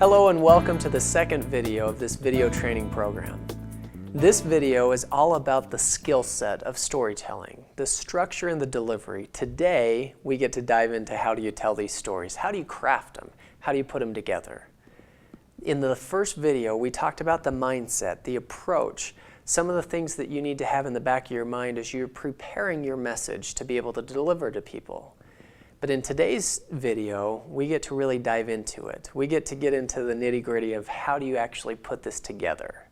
Hello and welcome to the second video of this video training program. This video is all about the skill set of storytelling, the structure and the delivery. Today, we get to dive into how do you tell these stories, how do you craft them, how do you put them together. In the first video, we talked about the mindset, the approach, some of the things that you need to have in the back of your mind as you're preparing your message to be able to deliver to people. But in today's video, we get to really dive into it. We get into the nitty-gritty of how do you actually put this together.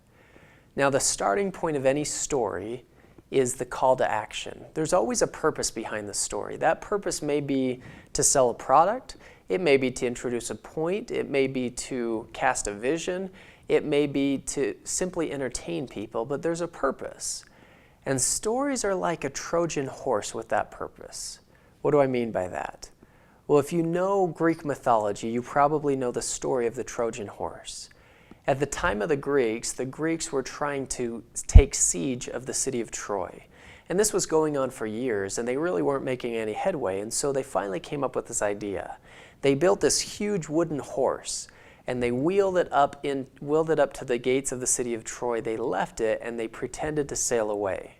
Now, the starting point of any story is the call to action. There's always a purpose behind the story. That purpose may be to sell a product, it may be to introduce a point, it may be to cast a vision, it may be to simply entertain people, but there's a purpose. And stories are like a Trojan horse with that purpose. What do I mean by that? Well, if you know Greek mythology, you probably know the story of the Trojan horse. At the time of the Greeks were trying to take siege of the city of Troy. And this was going on for years, and they really weren't making any headway, and so they finally came up with this idea. They built this huge wooden horse, and they wheeled it up to the gates of the city of Troy. They left it, and they pretended to sail away.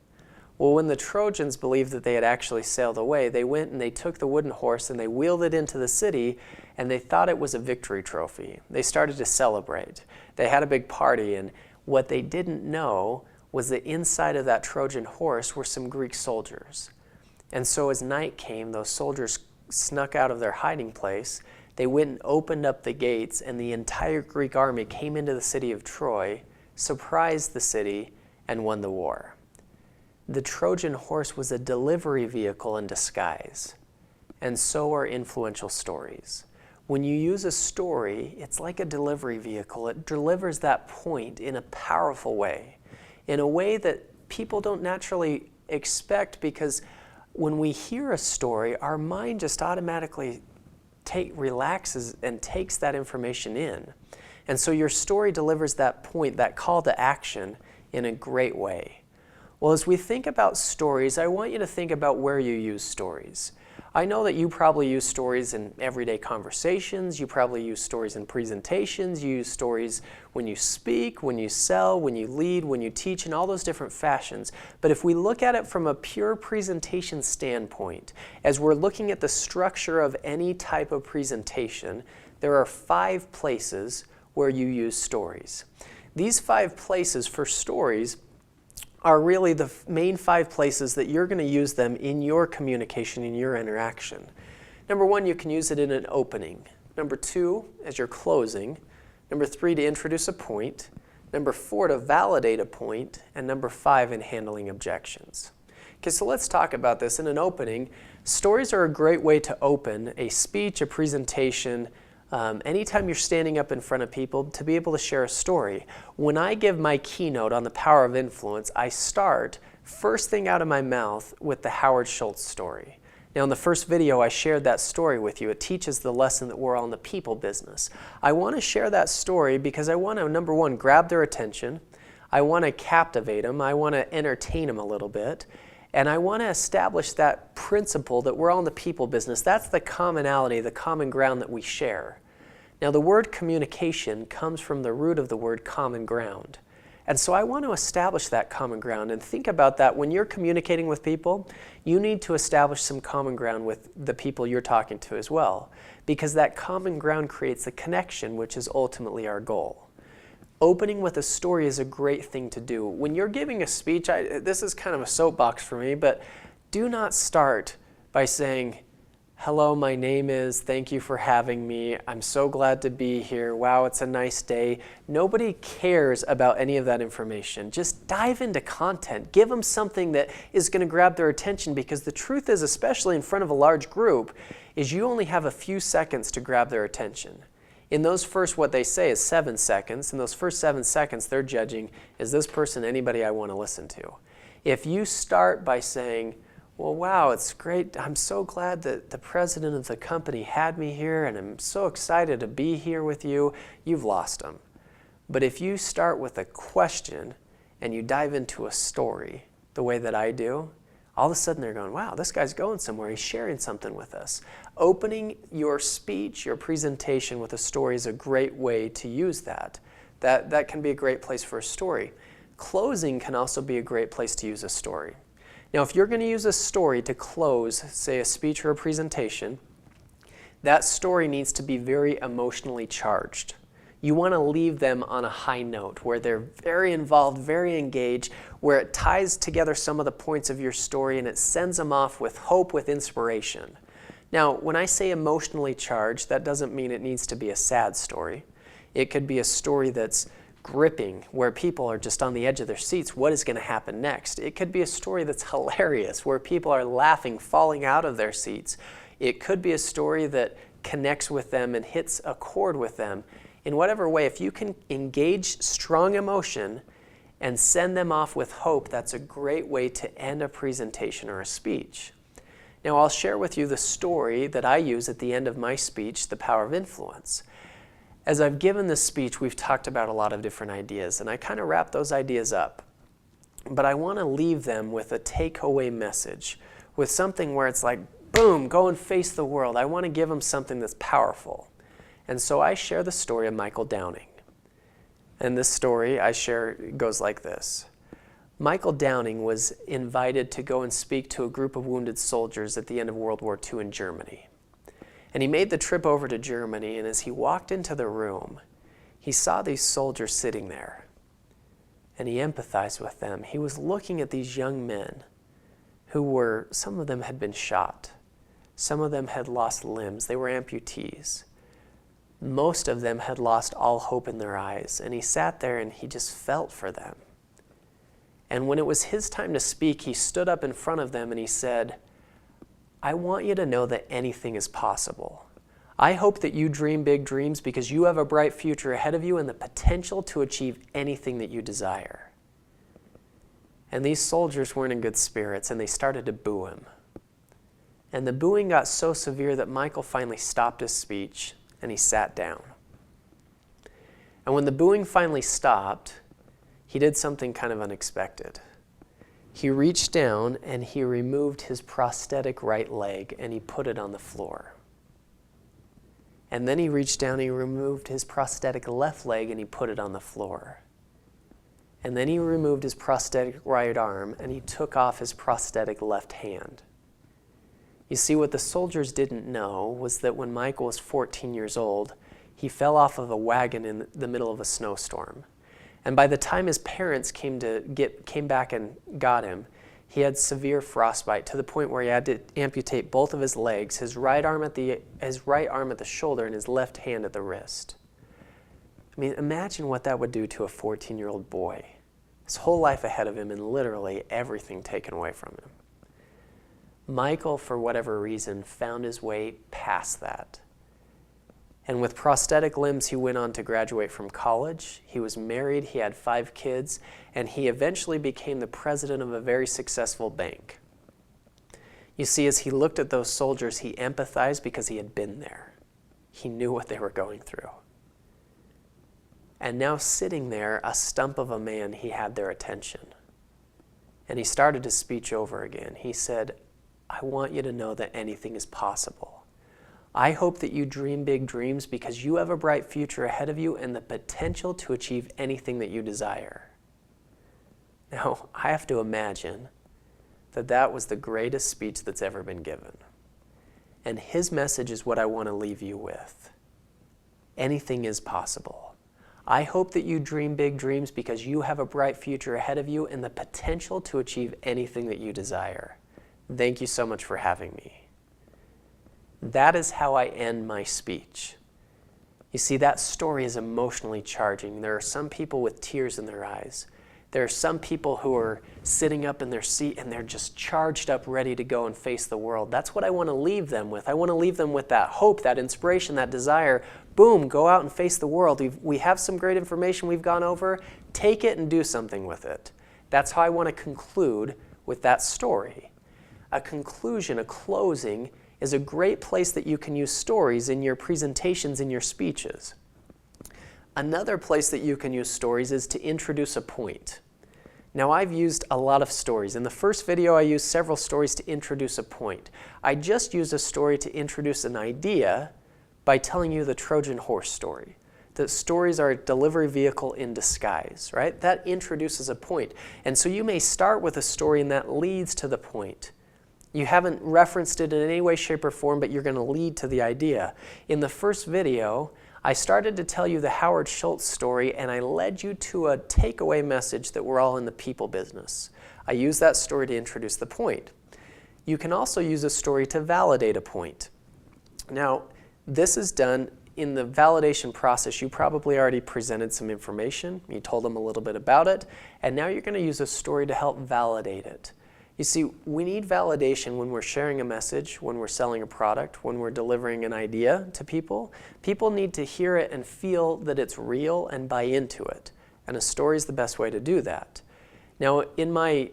Well, when the Trojans believed that they had actually sailed away, they went and they took the wooden horse and they wheeled it into the city, and they thought it was a victory trophy. They started to celebrate. They had a big party, and what they didn't know was that inside of that Trojan horse were some Greek soldiers. And so as night came, those soldiers snuck out of their hiding place. They went and opened up the gates, and the entire Greek army came into the city of Troy, surprised the city, and won the war. The Trojan horse was a delivery vehicle in disguise, and so are influential stories. When you use a story, it's like a delivery vehicle. It delivers that point in a powerful way, in a way that people don't naturally expect, because when we hear a story, our mind just automatically relaxes and takes that information in. And so your story delivers that point, that call to action, in a great way. Well, as we think about stories, I want you to think about where you use stories. I know that you probably use stories in everyday conversations, you probably use stories in presentations, you use stories when you speak, when you sell, when you lead, when you teach, in all those different fashions. But if we look at it from a pure presentation standpoint, as we're looking at the structure of any type of presentation, there are 5 places where you use stories. These 5 places for stories are really the main 5 places that you're going to use them in your communication, in your interaction. Number 1, you can use it in an opening. Number 2, as you're closing. Number 3, to introduce a point. Number 4, to validate a point. And number 5, in handling objections. Okay, so let's talk about this. In an opening, stories are a great way to open a speech, a presentation, anytime you're standing up in front of people, to be able to share a story. When I give my keynote on the power of influence, I start first thing out of my mouth with the Howard Schultz story. Now, in the first video, I shared that story with you. It teaches the lesson that we're all in the people business. I want to share that story because I want to, number 1, grab their attention. I want to captivate them. I want to entertain them a little bit. And I want to establish that principle that we're all in the people business. That's the commonality, the common ground that we share. Now, the word communication comes from the root of the word common ground. And so I want to establish that common ground. And think about that. When you're communicating with people, you need to establish some common ground with the people you're talking to as well, because that common ground creates a connection, which is ultimately our goal. Opening with a story is a great thing to do. When you're giving a speech, this is kind of a soapbox for me, but do not start by saying, "Hello, my name is, thank you for having me, I'm so glad to be here, wow, it's a nice day." Nobody cares about any of that information. Just dive into content. Give them something that is going to grab their attention, because the truth is, especially in front of a large group, is you only have a few seconds to grab their attention. In those first, what they say is 7 seconds. In those first 7 seconds, they're judging, is this person anybody I want to listen to? If you start by saying, "Well, wow, it's great. I'm so glad that the president of the company had me here, and I'm so excited to be here with you," you've lost them. But if you start with a question and you dive into a story the way that I do, all of a sudden they're going, wow, this guy's going somewhere. He's sharing something with us. Opening your speech, your presentation with a story is a great way to use that. That can be a great place for a story. Closing can also be a great place to use a story. Now, if you're going to use a story to close, say, a speech or a presentation, that story needs to be very emotionally charged. You want to leave them on a high note where they're very involved, very engaged, where it ties together some of the points of your story and it sends them off with hope, with inspiration. Now, when I say emotionally charged, that doesn't mean it needs to be a sad story. It could be a story that's gripping, where people are just on the edge of their seats. What is going to happen next? It could be a story that's hilarious, where people are laughing, falling out of their seats. It could be a story that connects with them and hits a chord with them. In whatever way, if you can engage strong emotion and send them off with hope, that's a great way to end a presentation or a speech. Now, I'll share with you the story that I use at the end of my speech, The Power of Influence. As I've given this speech, we've talked about a lot of different ideas, and I kind of wrap those ideas up. But I want to leave them with a takeaway message, with something where it's like, boom, go and face the world. I want to give them something that's powerful. And so I share the story of Michael Downing. And this story I share goes like this. Michael Downing was invited to go and speak to a group of wounded soldiers at the end of World War II in Germany. And he made the trip over to Germany, and as he walked into the room, he saw these soldiers sitting there. And he empathized with them. He was looking at these young men who were, some of them had been shot. Some of them had lost limbs. They were amputees. Most of them had lost all hope in their eyes. And he sat there and he just felt for them. And when it was his time to speak, he stood up in front of them and he said, I want you to know that anything is possible. I hope that you dream big dreams because you have a bright future ahead of you and the potential to achieve anything that you desire. And these soldiers weren't in good spirits and they started to boo him. And the booing got so severe that Michael finally stopped his speech and he sat down. And when the booing finally stopped, he did something kind of unexpected. He reached down and he removed his prosthetic right leg and he put it on the floor. And then he reached down and he removed his prosthetic left leg and he put it on the floor. And then he removed his prosthetic right arm and he took off his prosthetic left hand. You see, what the soldiers didn't know was that when Michael was 14 years old, he fell off of a wagon in the middle of a snowstorm. And by the time his parents came back and got him, he had severe frostbite to the point where he had to amputate both of his legs, his right arm at the shoulder and his left hand at the wrist. I mean, imagine what that would do to a 14-year-old boy. His whole life ahead of him and literally everything taken away from him. Michael, for whatever reason, found his way past that. And with prosthetic limbs, he went on to graduate from college. He was married, he had 5 kids, and he eventually became the president of a very successful bank. You see, as he looked at those soldiers, he empathized because he had been there. He knew what they were going through. And now sitting there, a stump of a man, he had their attention. And he started his speech over again. He said, I want you to know that anything is possible. I hope that you dream big dreams because you have a bright future ahead of you and the potential to achieve anything that you desire. Now, I have to imagine that that was the greatest speech that's ever been given. And his message is what I want to leave you with. Anything is possible. I hope that you dream big dreams because you have a bright future ahead of you and the potential to achieve anything that you desire. Thank you so much for having me. That is how I end my speech. You see, that story is emotionally charging. There are some people with tears in their eyes. There are some people who are sitting up in their seat and they're just charged up, ready to go and face the world. That's what I want to leave them with. I want to leave them with that hope, that inspiration, that desire. Boom, go out and face the world. We have some great information we've gone over. Take it and do something with it. That's how I want to conclude with that story. A conclusion, a closing, is a great place that you can use stories in your presentations, in your speeches. Another place that you can use stories is to introduce a point. Now I've used a lot of stories. In the first video I used several stories to introduce a point. I just used a story to introduce an idea by telling you the Trojan horse story. That stories are a delivery vehicle in disguise, right? That introduces a point. And so you may start with a story and that leads to the point. You haven't referenced it in any way, shape, or form, but you're going to lead to the idea. In the first video, I started to tell you the Howard Schultz story, and I led you to a takeaway message that we're all in the people business. I used that story to introduce the point. You can also use a story to validate a point. Now, this is done in the validation process. You probably already presented some information. You told them a little bit about it, and now you're going to use a story to help validate it. You see, we need validation when we're sharing a message, when we're selling a product, when we're delivering an idea to people. People need to hear it and feel that it's real and buy into it. And a story is the best way to do that. Now, in my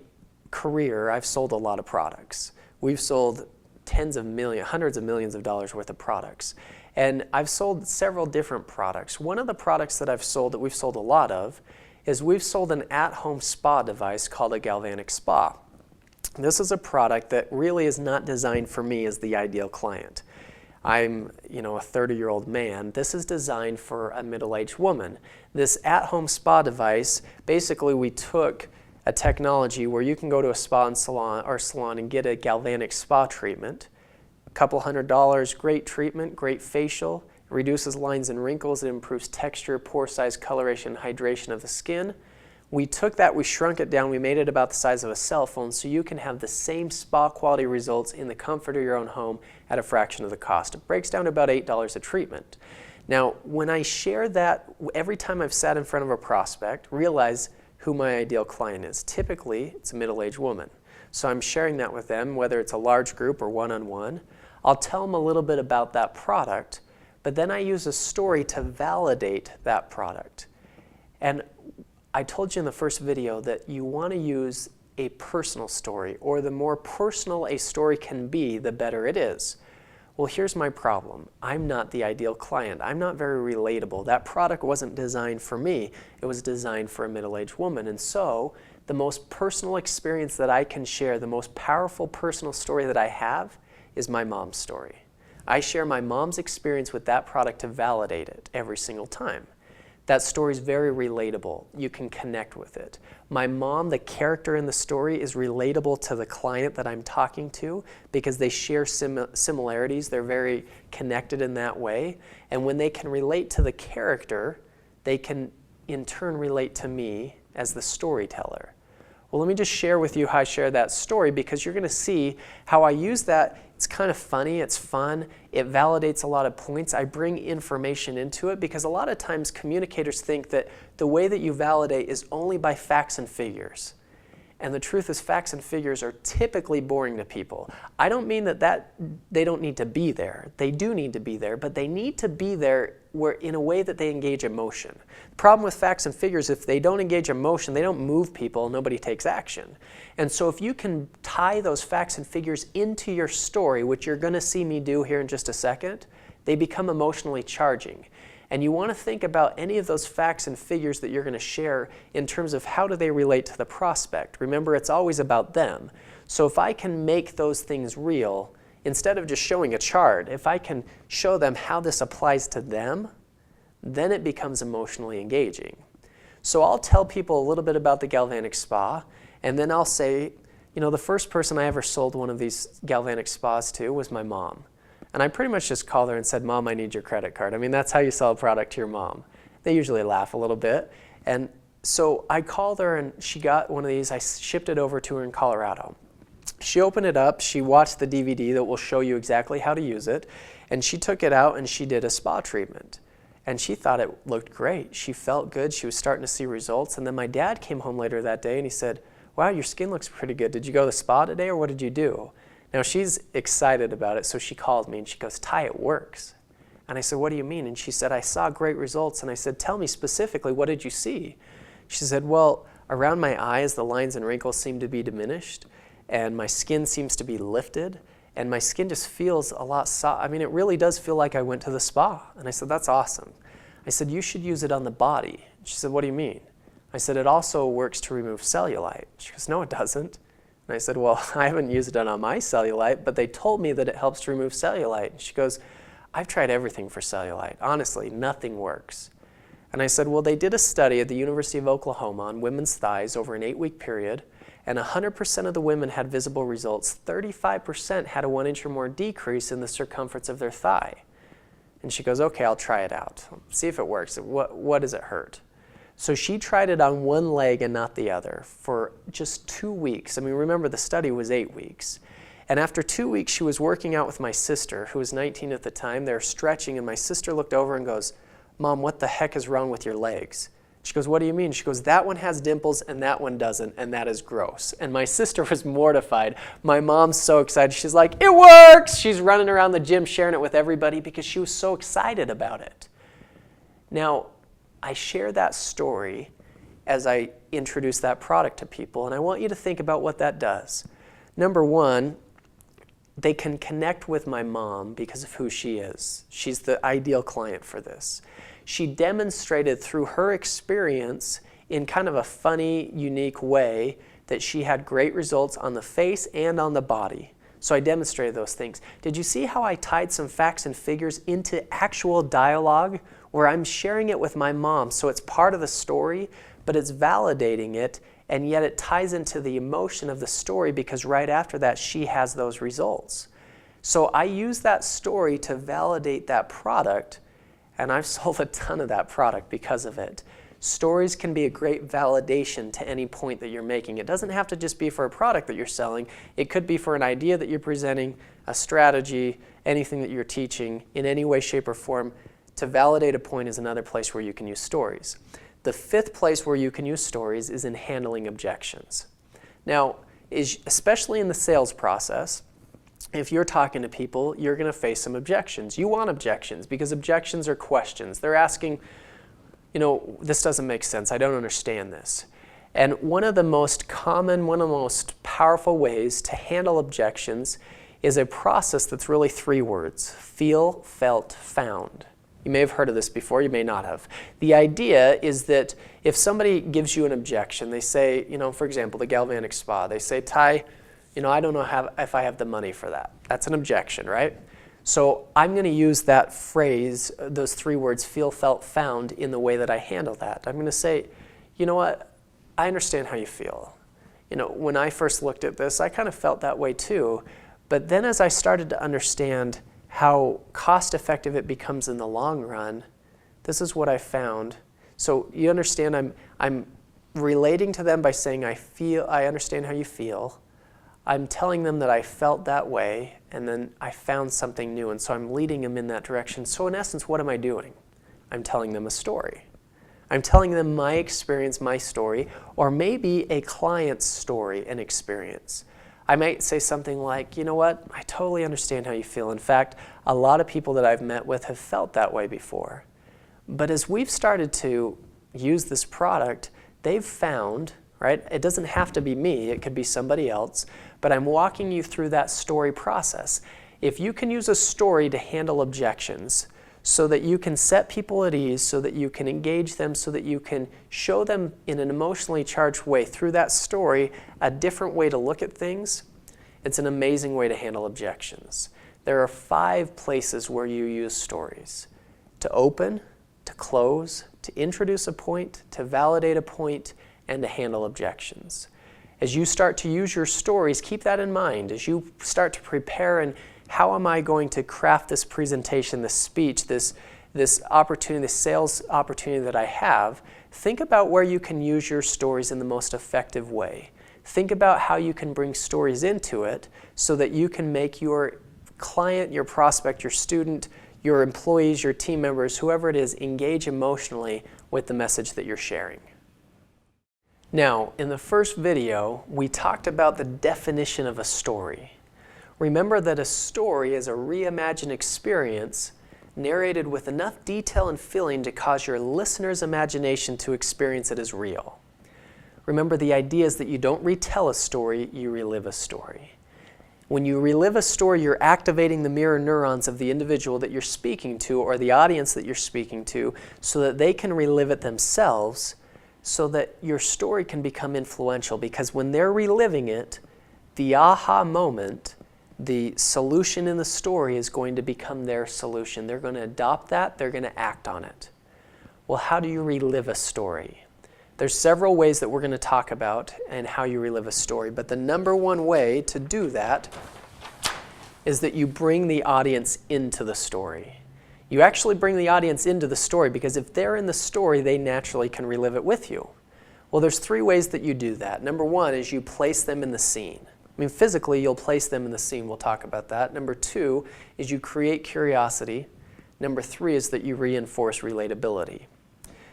career, I've sold a lot of products. We've sold tens of millions, hundreds of millions of dollars worth of products. And I've sold several different products. One of the products that I've sold, that we've sold a lot of, is we've sold an at-home spa device called a Galvanic Spa. This is a product that really is not designed for me as the ideal client. I'm, a 30-year-old man. This is designed for a middle-aged woman. This at-home spa device, basically we took a technology where you can go to a spa and salon and get a galvanic spa treatment. A couple $100, great treatment, great facial. It reduces lines and wrinkles. It improves texture, pore size, coloration, hydration of the skin. We took that, we shrunk it down, we made it about the size of a cell phone so you can have the same spa quality results in the comfort of your own home at a fraction of the cost. It breaks down to about $8 a treatment. Now, when I share that, every time I've sat in front of a prospect, realize who my ideal client is. Typically, it's a middle-aged woman. So I'm sharing that with them, whether it's a large group or one-on-one. I'll tell them a little bit about that product, but then I use a story to validate that product. And I told you in the first video that you want to use a personal story, or the more personal a story can be, the better it is. Well, here's my problem. I'm not the ideal client. I'm not very relatable. That product wasn't designed for me. It was designed for a middle-aged woman. And so the most personal experience that I can share, the most powerful personal story that I have, is my mom's story. I share my mom's experience with that product to validate it every single time. That story is very relatable. You can connect with it. My mom, the character in the story, is relatable to the client that I'm talking to because they share similarities. They're very connected in that way. And when they can relate to the character, they can in turn relate to me as the storyteller. Well, let me just share with you how I share that story because you're going to see how I use that. It's kind of funny, it's fun, it validates a lot of points. I bring information into it because a lot of times communicators think that the way that you validate is only by facts and figures. And the truth is facts and figures are typically boring to people. I don't mean that they don't need to be there. They do need to be there, but they need to be there in a way that they engage emotion. The problem with facts and figures, if they don't engage emotion, they don't move people, nobody takes action. And so if you can tie those facts and figures into your story, which you're going to see me do here in just a second, they become emotionally charging. And you want to think about any of those facts and figures that you're going to share in terms of how do they relate to the prospect. Remember, it's always about them. So if I can make those things real, instead of just showing a chart, if I can show them how this applies to them, then it becomes emotionally engaging. So I'll tell people a little bit about the Galvanic Spa, and then I'll say, the first person I ever sold one of these Galvanic Spas to was my mom. And I pretty much just called her and said, Mom, I need your credit card. I mean, that's how you sell a product to your mom. They usually laugh a little bit. And so I called her and she got one of these. I shipped it over to her in Colorado. She opened it up. She watched the DVD that will show you exactly how to use it. And she took it out and she did a spa treatment. And she thought it looked great. She felt good. She was starting to see results. And then my dad came home later that day and he said, wow, your skin looks pretty good. Did you go to the spa today or what did you do? Now she's excited about it, so she called me and she goes, Ty, it works. And I said, what do you mean? And she said, I saw great results. And I said, tell me specifically, what did you see? She said, well, around my eyes, the lines and wrinkles seem to be diminished, and my skin seems to be lifted, and my skin just feels a lot soft. I mean, it really does feel like I went to the spa. And I said, that's awesome. I said, you should use it on the body. She said, what do you mean? I said, it also works to remove cellulite. She goes, no, it doesn't. And I said, well, I haven't used it on my cellulite, but they told me that it helps to remove cellulite. And she goes, I've tried everything for cellulite. Honestly, nothing works. And I said, well, they did a study at the University of Oklahoma on women's thighs over an 8-week period, and 100% of the women had visible results. 35% had a 1 inch or more decrease in the circumference of their thigh. And she goes, okay, I'll try it out. See if it works. What does it hurt? So she tried it on one leg and not the other for just 2 weeks. I mean, remember the study was 8 weeks. And after 2 weeks, she was working out with my sister, who was 19 at the time. They were stretching, and my sister looked over and goes, Mom, what the heck is wrong with your legs? She goes, what do you mean? She goes, that one has dimples and that one doesn't, and that is gross. And my sister was mortified. My mom's so excited. She's like, it works! She's running around the gym sharing it with everybody because she was so excited about it. Now, I share that story as I introduce that product to people, and I want you to think about what that does. Number one, they can connect with my mom because of who she is. She's the ideal client for this. She demonstrated through her experience in kind of a funny, unique way that she had great results on the face and on the body. So I demonstrated those things. Did you see how I tied some facts and figures into actual dialogue where I'm sharing it with my mom? So it's part of the story, but it's validating it, and yet it ties into the emotion of the story because right after that, she has those results. So I use that story to validate that product, and I've sold a ton of that product because of it. Stories can be a great validation to any point that you're making. It doesn't have to just be for a product that you're selling. It could be for an idea that you're presenting, a strategy, anything that you're teaching in any way, shape, or form. To validate a point is another place where you can use stories. The fifth place where you can use stories is in handling objections. Now, especially in the sales process, if you're talking to people, you're going to face some objections. You want objections because objections are questions. They're asking, you know, this doesn't make sense. I don't understand this. And one of the most common, one of the most powerful ways to handle objections is a process that's really 3 words: feel, felt, found. You may have heard of this before, you may not have. The idea is that if somebody gives you an objection, they say, you know, for example, the Galvanic Spa, they say, Ty, you know, I don't know if I have the money for that. That's an objection, right? So I'm going to use that phrase, those 3 words, feel, felt, found, in the way that I handle that. I'm going to say, you know what, I understand how you feel. You know, when I first looked at this, I kind of felt that way too. But then as I started to understand how cost-effective it becomes in the long run, this is what I found. So you understand, I'm relating to them by saying I understand how you feel. I'm telling them that I felt that way, and then I found something new, and so I'm leading them in that direction. So in essence, what am I doing? I'm telling them a story. I'm telling them my experience, my story, or maybe a client's story and experience. I might say something like, you know what, I totally understand how you feel. In fact, a lot of people that I've met with have felt that way before. But as we've started to use this product, they've found, right, it doesn't have to be me, it could be somebody else, but I'm walking you through that story process. If you can use a story to handle objections, so that you can set people at ease, so that you can engage them, so that you can show them in an emotionally charged way through that story a different way to look at things, it's an amazing way to handle objections. There are 5 places where you use stories: to open, to close, to introduce a point, to validate a point, and to handle objections. As you start to use your stories, keep that in mind. As you start to prepare and how am I going to craft this presentation, this speech, this opportunity, this sales opportunity that I have, think about where you can use your stories in the most effective way. Think about how you can bring stories into it so that you can make your client, your prospect, your student, your employees, your team members, whoever it is, engage emotionally with the message that you're sharing. Now, in the first video, we talked about the definition of a story. Remember that a story is a reimagined experience narrated with enough detail and feeling to cause your listener's imagination to experience it as real. Remember, the idea is that you don't retell a story, you relive a story. When you relive a story, you're activating the mirror neurons of the individual that you're speaking to or the audience that you're speaking to so that they can relive it themselves, so that your story can become influential, because when they're reliving it, the aha moment, the solution in the story is going to become their solution. They're going to adopt that, they're going to act on it. Well, how do you relive a story? There's several ways that we're going to talk about and how you relive a story, but the number one way to do that is that you bring the audience into the story. You actually bring the audience into the story, because if they're in the story, they naturally can relive it with you. Well, there's three ways that you do that. Number one is you place them in the scene. I mean, physically, you'll place them in the scene. We'll talk about that. Number two is you create curiosity. Number three is that you reinforce relatability.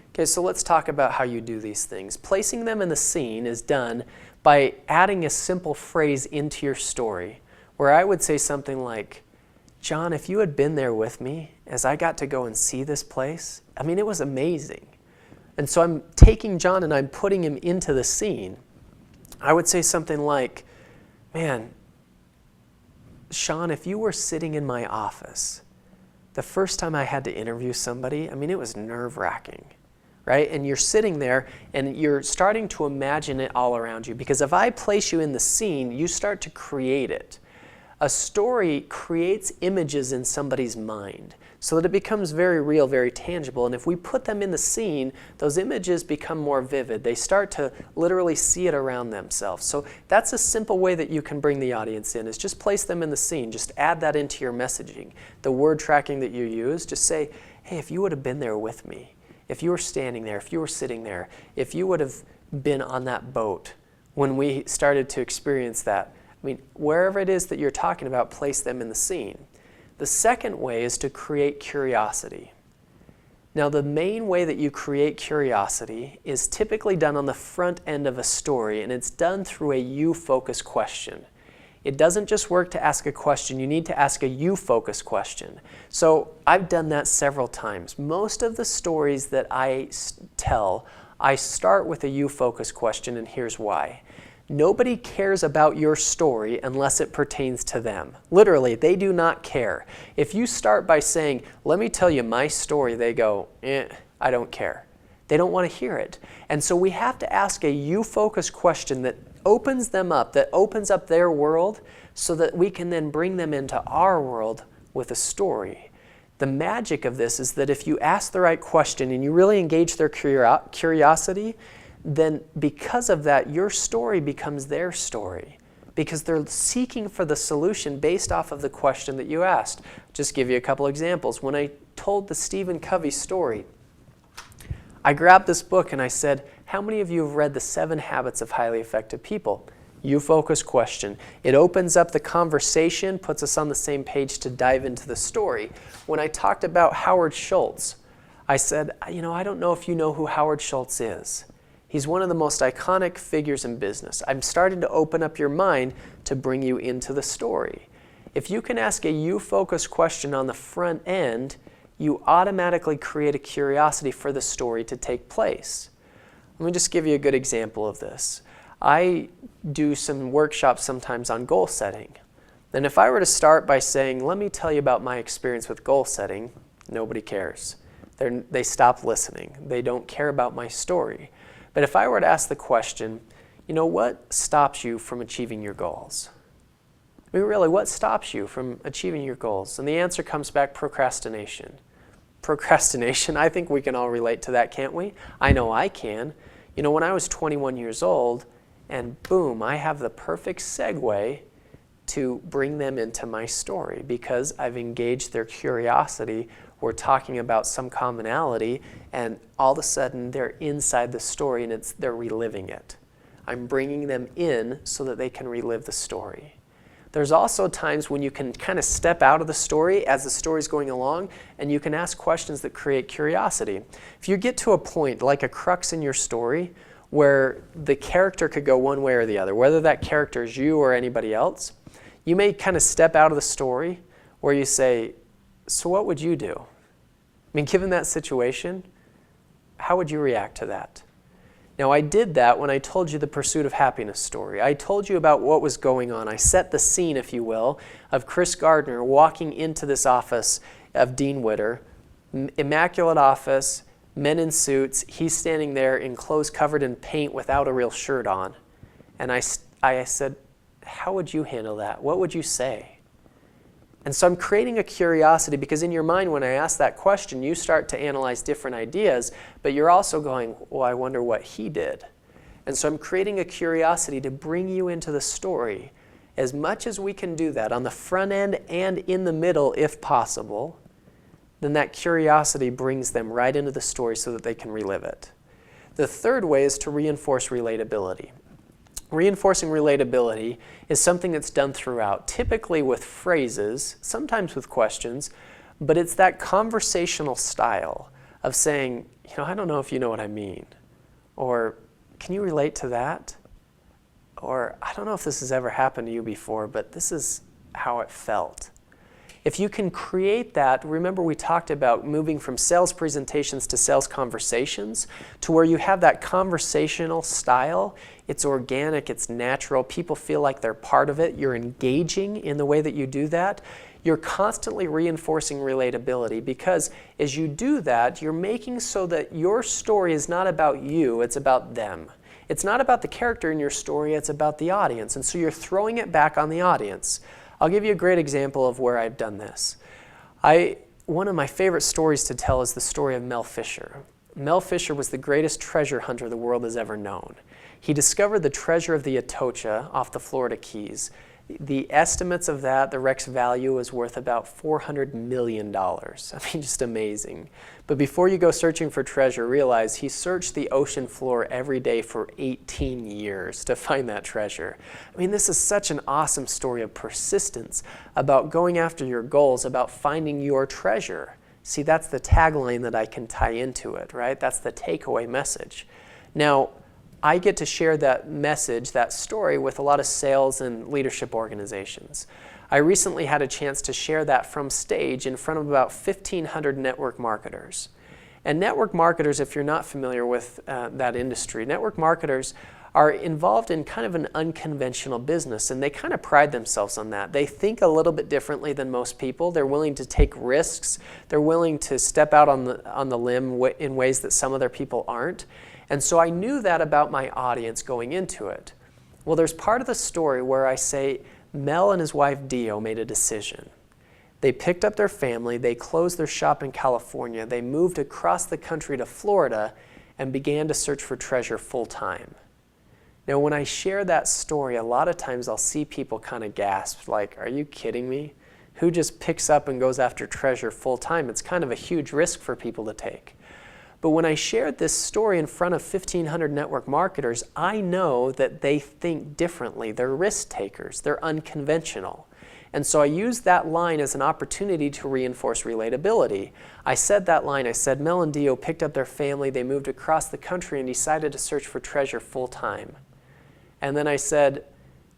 Okay, so let's talk about how you do these things. Placing them in the scene is done by adding a simple phrase into your story, where I would say something like, John, if you had been there with me as I got to go and see this place, I mean, it was amazing. And so I'm taking John and I'm putting him into the scene. I would say something like, man, Sean, if you were sitting in my office, the first time I had to interview somebody, I mean, it was nerve-wracking, right? And you're sitting there and you're starting to imagine it all around you, because if I place you in the scene, you start to create it. A story creates images in somebody's mind so that it becomes very real, very tangible. And if we put them in the scene, those images become more vivid. They start to literally see it around themselves. So that's a simple way that you can bring the audience in, is just place them in the scene. Just add that into your messaging. The word tracking that you use, just say, hey, if you would have been there with me, if you were standing there, if you were sitting there, if you would have been on that boat when we started to experience that, I mean, wherever it is that you're talking about, place them in the scene. The second way is to create curiosity. Now, the main way that you create curiosity is typically done on the front end of a story, and it's done through a you-focused question. It doesn't just work to ask a question. You need to ask a you-focused question. So I've done that several times. Most of the stories that I tell, I start with a you-focused question, and here's why. Nobody cares about your story unless it pertains to them. Literally, they do not care. If you start by saying, let me tell you my story, they go, I don't care. They don't want to hear it. And so we have to ask a you-focused question that opens them up, that opens up their world, so that we can then bring them into our world with a story. The magic of this is that if you ask the right question and you really engage their curiosity, then because of that, your story becomes their story, because they're seeking for the solution based off of the question that you asked. Just give you a couple examples. When I told the Stephen Covey story, I grabbed this book and I said, how many of you have read The 7 Habits of Highly Effective People? You-focused question. It opens up the conversation, puts us on the same page to dive into the story. When I talked about Howard Schultz, I said, I don't know if you know who Howard Schultz is. He's one of the most iconic figures in business. I'm starting to open up your mind to bring you into the story. If you can ask a you-focused question on the front end, you automatically create a curiosity for the story to take place. Let me just give you a good example of this. I do some workshops sometimes on goal setting. And if I were to start by saying, let me tell you about my experience with goal setting, nobody cares. They stop listening. They don't care about my story. But if I were to ask the question, what stops you from achieving your goals? I mean, really, what stops you from achieving your goals? And the answer comes back, procrastination. Procrastination, I think we can all relate to that, can't we? I know I can. When I was 21 years old, and boom, I have the perfect segue to bring them into my story because I've engaged their curiosity. We're talking about some commonality, and all of a sudden they're inside the story and they're reliving it. I'm bringing them in so that they can relive the story. There's also times when you can kind of step out of the story as the story's going along, and you can ask questions that create curiosity. If you get to a point, like a crux in your story, where the character could go one way or the other, whether that character is you or anybody else, you may kind of step out of the story where you say, so what would you do? I mean, given that situation, how would you react to that? Now, I did that when I told you the Pursuit of Happiness story. I told you about what was going on. I set the scene, if you will, of Chris Gardner walking into this office of Dean Witter, immaculate office, men in suits, he's standing there in clothes covered in paint without a real shirt on. And I said, how would you handle that? What would you say? And so I'm creating a curiosity, because in your mind when I ask that question, you start to analyze different ideas, but you're also going, well, I wonder what he did. And so I'm creating a curiosity to bring you into the story. As much as we can do that on the front end and in the middle if possible, then that curiosity brings them right into the story so that they can relive it. The third way is to reinforce relatability. Reinforcing relatability is something that's done throughout, typically with phrases, sometimes with questions, but it's that conversational style of saying, I don't know if you know what I mean, or can you relate to that? Or I don't know if this has ever happened to you before, but this is how it felt. If you can create that, remember we talked about moving from sales presentations to sales conversations, to where you have that conversational style. It's organic, it's natural, people feel like they're part of it, you're engaging in the way that you do that. You're constantly reinforcing relatability, because as you do that, you're making so that your story is not about you, it's about them. It's not about the character in your story, it's about the audience. And so you're throwing it back on the audience. I'll give you a great example of where I've done this. One of my favorite stories to tell is the story of Mel Fisher. Mel Fisher was the greatest treasure hunter the world has ever known. He discovered the treasure of the Atocha off the Florida Keys. The estimates of that, the wreck's value was worth about $400 million. I mean, just amazing. But before you go searching for treasure, realize he searched the ocean floor every day for 18 years to find that treasure. I mean, this is such an awesome story of persistence, about going after your goals, about finding your treasure. See, that's the tagline that I can tie into it, right? That's the takeaway message. Now, I get to share that message, that story, with a lot of sales and leadership organizations. I recently had a chance to share that from stage in front of about 1,500 network marketers. And network marketers, if you're not familiar with that industry, network marketers are involved in kind of an unconventional business, and they kind of pride themselves on that. They think a little bit differently than most people. They're willing to take risks. They're willing to step out on the limb in ways that some other people aren't. And so I knew that about my audience going into it. Well, there's part of the story where I say Mel and his wife Dio made a decision. They picked up their family, they closed their shop in California, they moved across the country to Florida and began to search for treasure full time. Now, when I share that story, a lot of times I'll see people kind of gasp, like, are you kidding me? Who just picks up and goes after treasure full time? It's kind of a huge risk for people to take. But when I shared this story in front of 1,500 network marketers, I know that they think differently. They're risk takers. They're unconventional. And so I used that line as an opportunity to reinforce relatability. I said that line. I said, Mel and Dio picked up their family, they moved across the country and decided to search for treasure full time. And then I said,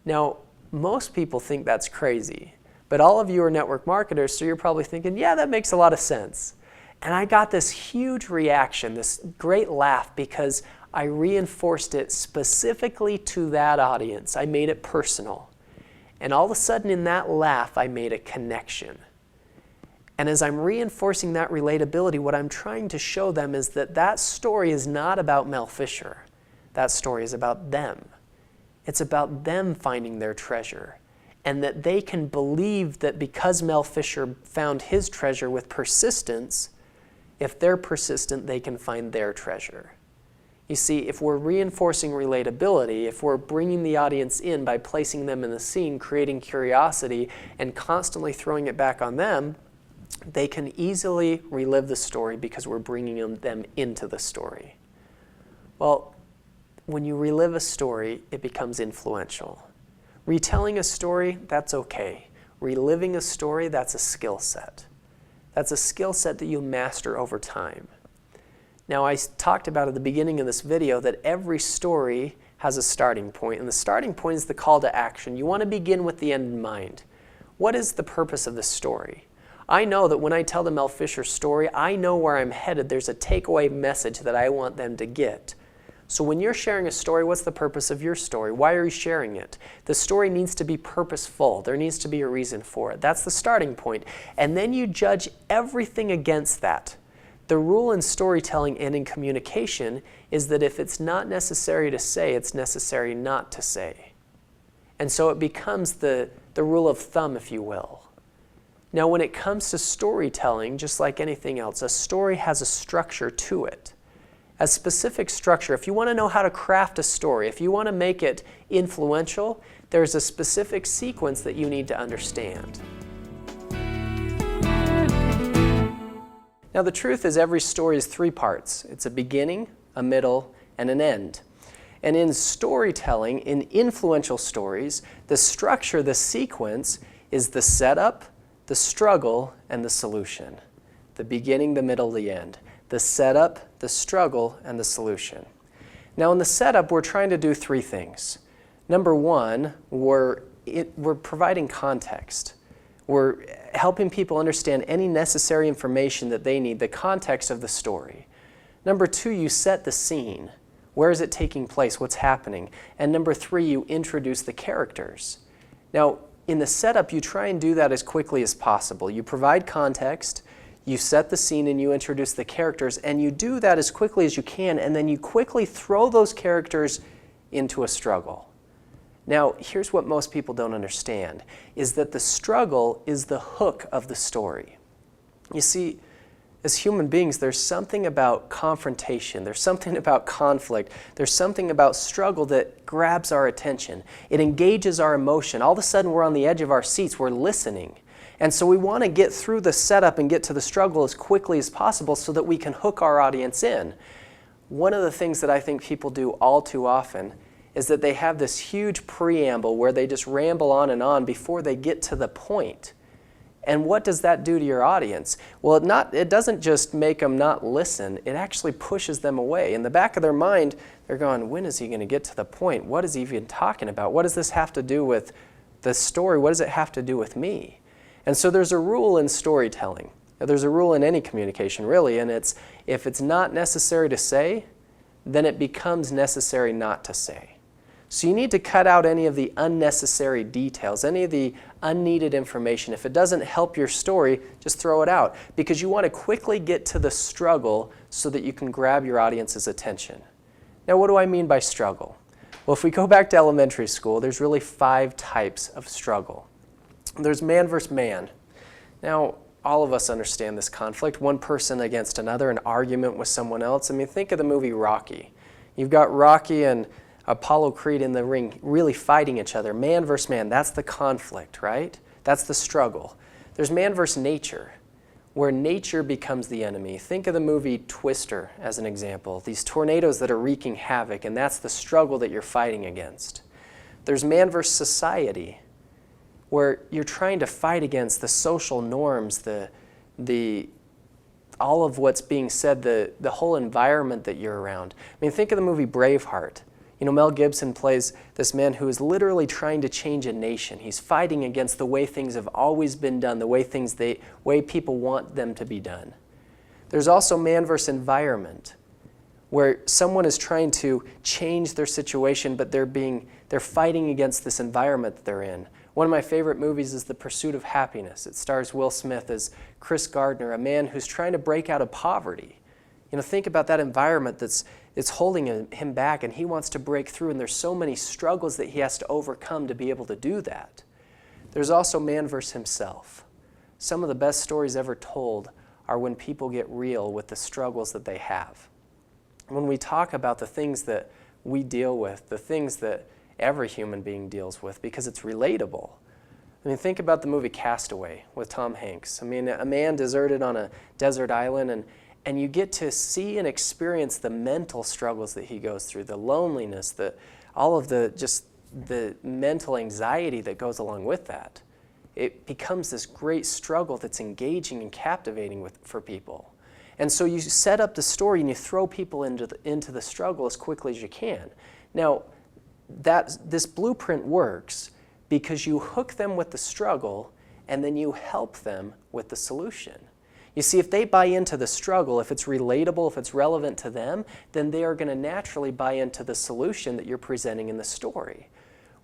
now, most people think that's crazy, but all of you are network marketers, so you're probably thinking, yeah, that makes a lot of sense. And I got this huge reaction, this great laugh, because I reinforced it specifically to that audience. I made it personal. And all of a sudden in that laugh, I made a connection. And as I'm reinforcing that relatability, what I'm trying to show them is that that story is not about Mel Fisher. That story is about them. It's about them finding their treasure. And that they can believe that because Mel Fisher found his treasure with persistence, if they're persistent, they can find their treasure. You see, if we're reinforcing relatability, if we're bringing the audience in by placing them in the scene, creating curiosity, and constantly throwing it back on them, they can easily relive the story because we're bringing them into the story. Well, when you relive a story, it becomes influential. Retelling a story, that's okay. Reliving a story, that's a skill set. That's a skill set that you master over time. Now, I talked about at the beginning of this video that every story has a starting point, and the starting point is the call to action. You want to begin with the end in mind. What is the purpose of the story? I know that when I tell the Mel Fisher story, I know where I'm headed. There's a takeaway message that I want them to get. So when you're sharing a story, what's the purpose of your story? Why are you sharing it? The story needs to be purposeful. There needs to be a reason for it. That's the starting point. And then you judge everything against that. The rule in storytelling and in communication is that if it's not necessary to say, it's necessary not to say. And so it becomes the rule of thumb, if you will. Now, when it comes to storytelling, just like anything else, a story has a structure to it. A specific structure. If you want to know how to craft a story, if you want to make it influential, there's a specific sequence that you need to understand. Now, the truth is every story is three parts. It's a beginning, a middle, and an end. And in storytelling, in influential stories, the structure, the sequence, is the setup, the struggle, and the solution. The beginning, the middle, the end. The setup, the struggle, and the solution. Now in the setup, we're trying to do three things. Number one, we're providing context. We're helping people understand any necessary information that they need, the context of the story. Number two, you set the scene. Where is it taking place? What's happening? And number three, you introduce the characters. Now, in the setup, you try and do that as quickly as possible. You provide context, you set the scene, and you introduce the characters, and you do that as quickly as you can, and then you quickly throw those characters into a struggle. Now, here's what most people don't understand, is that the struggle is the hook of the story. You see, as human beings, there's something about confrontation, there's something about conflict, there's something about struggle that grabs our attention. It engages our emotion. All of a sudden, we're on the edge of our seats, we're listening. And so we want to get through the setup and get to the struggle as quickly as possible so that we can hook our audience in. One of the things that I think people do all too often is that they have this huge preamble where they just ramble on and on before they get to the point. And what does that do to your audience? Well, it doesn't just make them not listen, it actually pushes them away. In the back of their mind, they're going, when is he going to get to the point? What is he even talking about? What does this have to do with the story? What does it have to do with me? And so there's a rule in storytelling. There's a rule in any communication, really, and it's if it's not necessary to say, then it becomes necessary not to say. So you need to cut out any of the unnecessary details, any of the unneeded information. If it doesn't help your story, just throw it out, because you want to quickly get to the struggle so that you can grab your audience's attention. Now, what do I mean by struggle? Well, if we go back to elementary school, there's really 5 types of struggle. There's man versus man. Now, all of us understand this conflict, one person against another, an argument with someone else. I mean, think of the movie Rocky. You've got Rocky and Apollo Creed in the ring really fighting each other. Man versus man, that's the conflict, right? That's the struggle. There's man versus nature, where nature becomes the enemy. Think of the movie Twister as an example. These tornadoes that are wreaking havoc, and that's the struggle that you're fighting against. There's man versus society, where you're trying to fight against the social norms, all of what's being said, the whole environment that you're around. I mean, think of the movie Braveheart. You know, Mel Gibson plays this man who is literally trying to change a nation. He's fighting against the way things have always been done, the way people want them to be done. There's also man versus environment, where someone is trying to change their situation, but they're fighting against this environment that they're in. One of my favorite movies is The Pursuit of Happiness. It stars Will Smith as Chris Gardner, a man who's trying to break out of poverty. You know, think about that environment it's holding him back, and he wants to break through, and there's so many struggles that he has to overcome to be able to do that. There's also man versus himself. Some of the best stories ever told are when people get real with the struggles that they have. When we talk about the things that we deal with, the things that every human being deals with, because it's relatable. I mean, think about the movie Castaway with Tom Hanks. I mean, a man deserted on a desert island, and you get to see and experience the mental struggles that he goes through, the loneliness, all of the mental anxiety that goes along with that. It becomes this great struggle that's engaging and captivating for people. And so you set up the story and you throw people into the struggle as quickly as you can. Now, this blueprint works because you hook them with the struggle and then you help them with the solution. You see, if they buy into the struggle, if it's relatable, if it's relevant to them, then they are going to naturally buy into the solution that you're presenting in the story.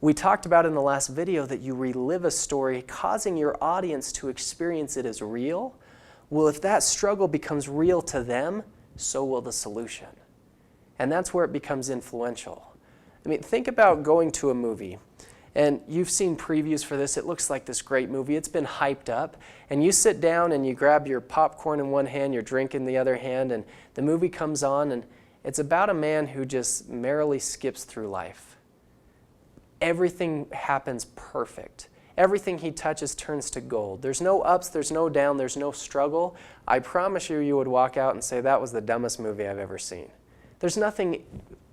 We talked about in the last video that you relive a story, causing your audience to experience it as real, Well, if that struggle becomes real to them, so will the solution. And that's where it becomes influential. I mean, think about going to a movie. And you've seen previews for this. It looks like this great movie. It's been hyped up. And you sit down and you grab your popcorn in one hand, your drink in the other hand, and the movie comes on, and it's about a man who just merrily skips through life. Everything happens perfect. Everything he touches turns to gold. There's no ups, there's no down, there's no struggle. I promise you, you would walk out and say, that was the dumbest movie I've ever seen. There's nothing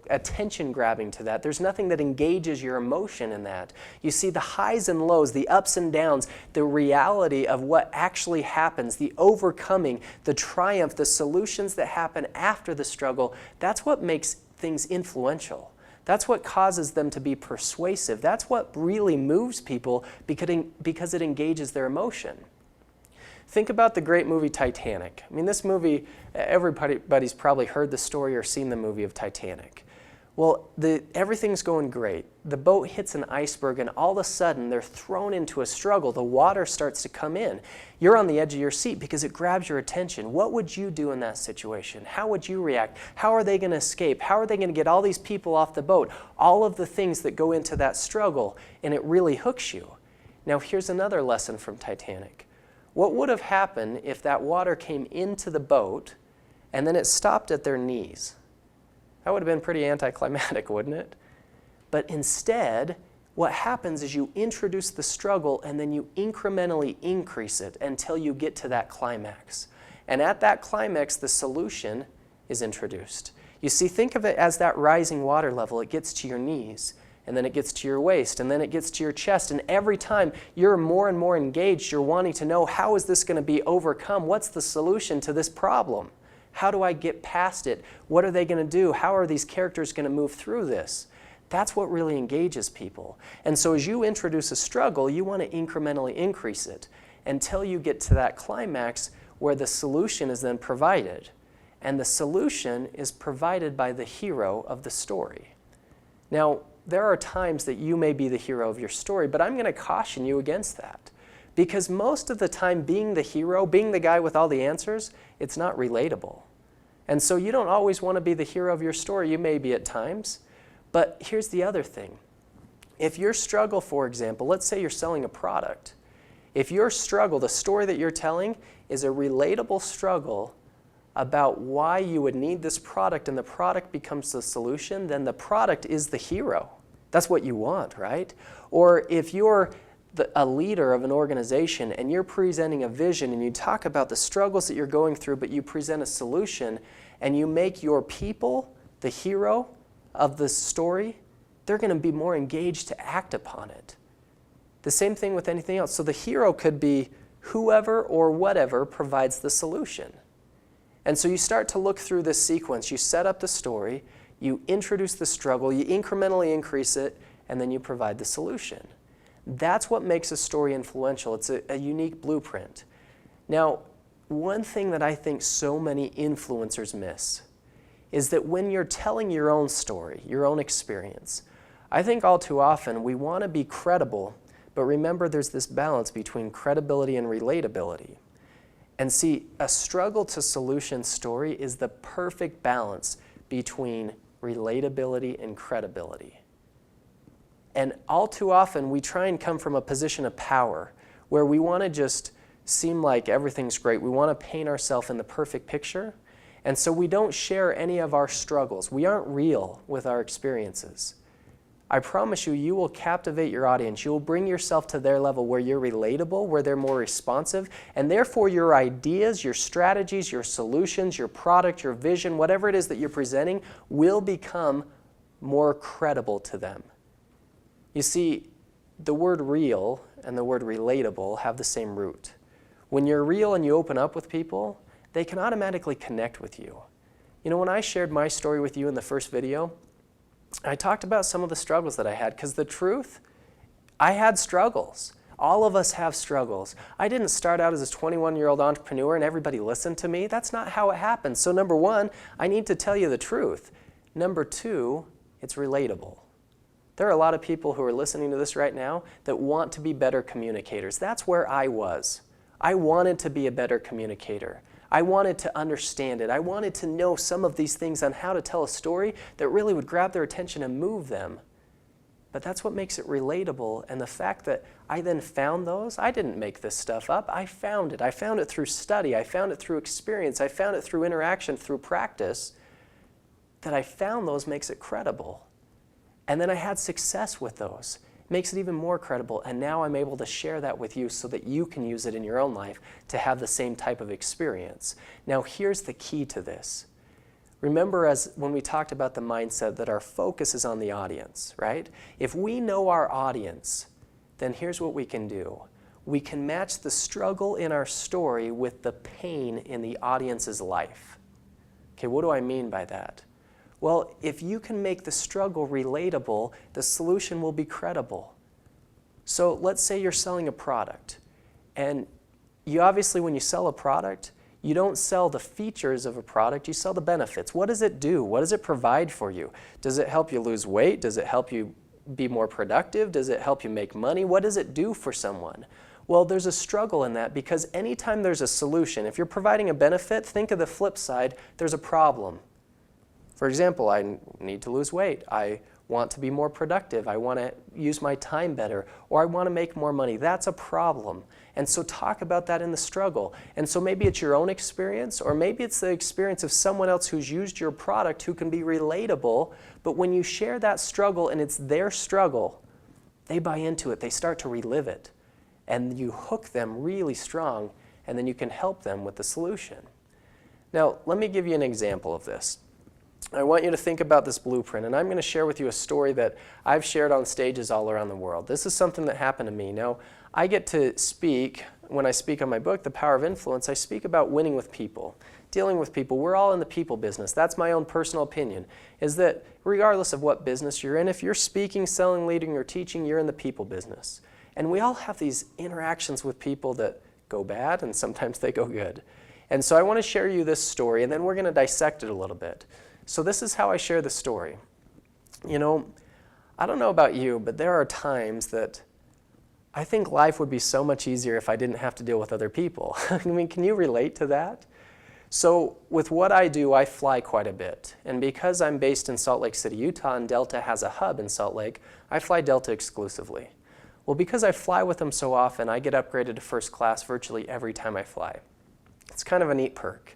attention grabbing to that. There's nothing that engages your emotion in that. You see the highs and lows, the ups and downs, the reality of what actually happens, the overcoming, the triumph, the solutions that happen after the struggle. That's what makes things influential. That's what causes them to be persuasive. That's what really moves people because it engages their emotion. Think about the great movie Titanic. I mean, this movie, everybody's probably heard the story or seen the movie of Titanic. Well, everything's going great. The boat hits an iceberg, and all of a sudden, they're thrown into a struggle. The water starts to come in. You're on the edge of your seat because it grabs your attention. What would you do in that situation? How would you react? How are they going to escape? How are they going to get all these people off the boat? All of the things that go into that struggle, and it really hooks you. Now, here's another lesson from Titanic. What would have happened if that water came into the boat, and then it stopped at their knees? That would have been pretty anticlimactic, wouldn't it? But instead, what happens is you introduce the struggle and then you incrementally increase it until you get to that climax. And at that climax, the solution is introduced. You see, think of it as that rising water level. It gets to your knees, and then it gets to your waist, and then it gets to your chest. And every time you're more and more engaged, you're wanting to know, how is this going to be overcome? What's the solution to this problem? How do I get past it? What are they going to do? How are these characters going to move through this? That's what really engages people. And so as you introduce a struggle, you want to incrementally increase it until you get to that climax where the solution is then provided. And the solution is provided by the hero of the story. Now, there are times that you may be the hero of your story, but I'm going to caution you against that. Because most of the time, being the hero, being the guy with all the answers, it's not relatable. And so you don't always want to be the hero of your story. You may be at times. But here's the other thing. If your struggle, for example, let's say you're selling a product. If your struggle, the story that you're telling, is a relatable struggle about why you would need this product and the product becomes the solution, then the product is the hero. That's what you want, right? Or if you're a leader of an organization and you're presenting a vision and you talk about the struggles that you're going through, but you present a solution and you make your people the hero of the story, they're going to be more engaged to act upon it. The same thing with anything else. So the hero could be whoever or whatever provides the solution. And so you start to look through this sequence. You set up the story, you introduce the struggle, you incrementally increase it, and then you provide the solution. That's what makes a story influential. It's a unique blueprint. Now, one thing that I think so many influencers miss is that when you're telling your own story, your own experience, I think all too often we want to be credible, but remember there's this balance between credibility and relatability. And see, a struggle to solution story is the perfect balance between relatability and credibility. And all too often, we try and come from a position of power where we want to just seem like everything's great. We want to paint ourselves in the perfect picture. And so we don't share any of our struggles. We aren't real with our experiences. I promise you, you will captivate your audience. You will bring yourself to their level where you're relatable, where they're more responsive, and therefore your ideas, your strategies, your solutions, your product, your vision, whatever it is that you're presenting will become more credible to them. You see, the word real and the word relatable have the same root. When you're real and you open up with people, they can automatically connect with you. You know, when I shared my story with you in the first video, I talked about some of the struggles that I had, because the truth, I had struggles. All of us have struggles. I didn't start out as a 21-year-old entrepreneur and everybody listened to me. That's not how it happened. So number one, I need to tell you the truth. Number two, it's relatable. There are a lot of people who are listening to this right now that want to be better communicators. That's where I was. I wanted to be a better communicator. I wanted to understand it. I wanted to know some of these things on how to tell a story that really would grab their attention and move them. But that's what makes it relatable. And the fact that I then found those, I didn't make this stuff up. I found it. I found it through study. I found it through experience. I found it through interaction, through practice. That I found those makes it credible. And then I had success with those. Makes it even more credible. And now I'm able to share that with you so that you can use it in your own life to have the same type of experience. Now here's the key to this. Remember, as when we talked about the mindset, that our focus is on the audience, right? If we know our audience, then here's what we can do. We can match the struggle in our story with the pain in the audience's life. Okay, what do I mean by that? Well, if you can make the struggle relatable, the solution will be credible. So let's say you're selling a product, and you obviously, when you sell a product, you don't sell the features of a product, you sell the benefits. What does it do? What does it provide for you? Does it help you lose weight? Does it help you be more productive? Does it help you make money? What does it do for someone? Well, there's a struggle in that because anytime there's a solution, if you're providing a benefit, think of the flip side, there's a problem. For example, I need to lose weight. I want to be more productive. I want to use my time better, or I want to make more money. That's a problem. And so talk about that in the struggle. And so maybe it's your own experience, or maybe it's the experience of someone else who's used your product who can be relatable, but when you share that struggle and it's their struggle, they buy into it. They start to relive it. And you hook them really strong, and then you can help them with the solution. Now, let me give you an example of this. I want you to think about this blueprint, and I'm going to share with you a story that I've shared on stages all around the world. This is something that happened to me. Now, I get to speak, when I speak on my book, The Power of Influence, I speak about winning with people, dealing with people. We're all in the people business. That's my own personal opinion, is that regardless of what business you're in, if you're speaking, selling, leading, or teaching, you're in the people business. And we all have these interactions with people that go bad, and sometimes they go good. And so I want to share you this story, and then we're going to dissect it a little bit. So this is how I share the story. You know, I don't know about you, but there are times that I think life would be so much easier if I didn't have to deal with other people. I mean, can you relate to that? So with what I do, I fly quite a bit. And because I'm based in Salt Lake City, Utah, and Delta has a hub in Salt Lake, I fly Delta exclusively. Well, because I fly with them so often, I get upgraded to first class virtually every time I fly. It's kind of a neat perk.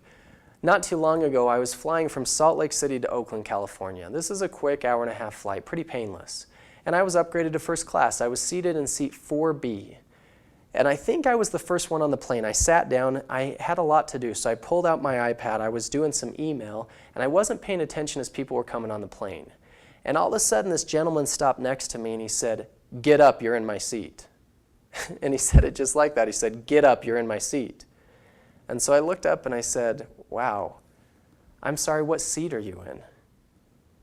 Not too long ago, I was flying from Salt Lake City to Oakland, California. This is a quick hour-and-a-half flight, pretty painless. And I was upgraded to first class. I was seated in seat 4B. And I think I was the first one on the plane. I sat down. I had a lot to do, so I pulled out my iPad. I was doing some email, and I wasn't paying attention as people were coming on the plane. And all of a sudden, this gentleman stopped next to me, and he said, "Get up, you're in my seat." And he said it just like that. He said, "Get up, you're in my seat." And so I looked up and I said, "Wow, I'm sorry, what seat are you in?"